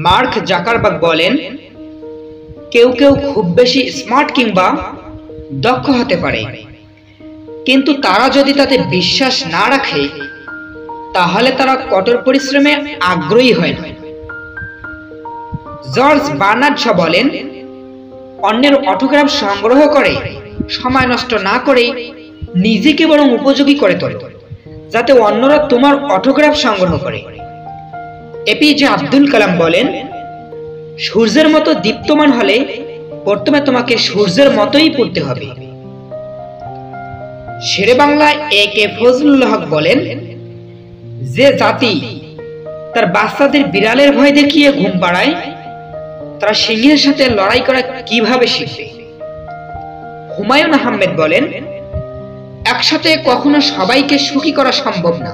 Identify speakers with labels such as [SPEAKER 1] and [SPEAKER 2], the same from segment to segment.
[SPEAKER 1] Mark Zuckerberg বলেন, কেউ কেউ খুব বেশি স্মার্ট কিংবা দক্ষ হতে পারে, কিন্তু তারা যদি তাতে বিশ্বাস না রাখে তাহলে তারা কঠোর পরিশ্রমে আগ্রহী হয় না। জর্জ বার্নার্ড শ বলেন, অন্যের অটোগ্রাফ সংগ্রহ করে সময় নষ্ট না করে নিজেকে বরং উপযোগী করে তোলো, যাতে অন্যরা তোমার অটোগ্রাফ সংগ্রহ করে। এপিজে আব্দুল কালাম বলেন, সূর্যের মতো দীপ্তমান হলে প্রথমে তোমাকে সূর্যের মতোই পড়তে হবে। শেরে বাংলায় এ.কে ফজলুল হক বলেন, যে জাতি তার বাচ্চাদের বিড়ালের ভয় দেখিয়ে ঘুম পাড়ায়, তারা সিংহের সাথে লড়াই করা কিভাবে শিখবে? হুমায়ুন আহমেদ বলেন, একসাথে কখনো সবাইকে সুখী করা সম্ভব না,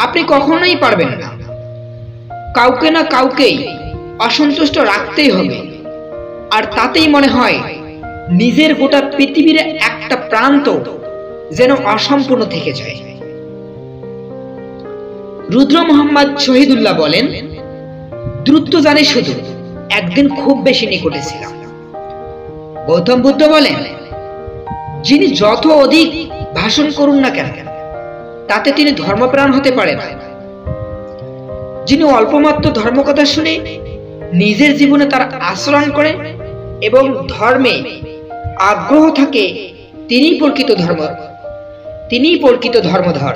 [SPEAKER 1] আপনি কখনোই পারবেন না। কাউকে না কাউকেই অসন্তুষ্ট রাখতেই হবে, আর তাতেই মনে হয় নিজের গোটা পৃথিবীর একটা প্রান্ত যেন অসম্পূর্ণ থেকে যায়। রুদ্র মোহাম্মদ শহীদুল্লাহ বলেন, দ্রুত জানি শুধু একদিন খুব বেশি নিকটে ছিলাম। গৌতম বুদ্ধ বলেন, যিনি যত অধিক ভাষণ করুন না কেন তাতে তিনি ধর্মপ্রাণ হতে পারে না। যিনি অল্পমাত্র ধর্মকথা শুনে নিজের জীবনে তার আচরণ করে এবং ধর্মে আগ্রহ থাকে, তিনিই প্রকৃত ধর্মধর।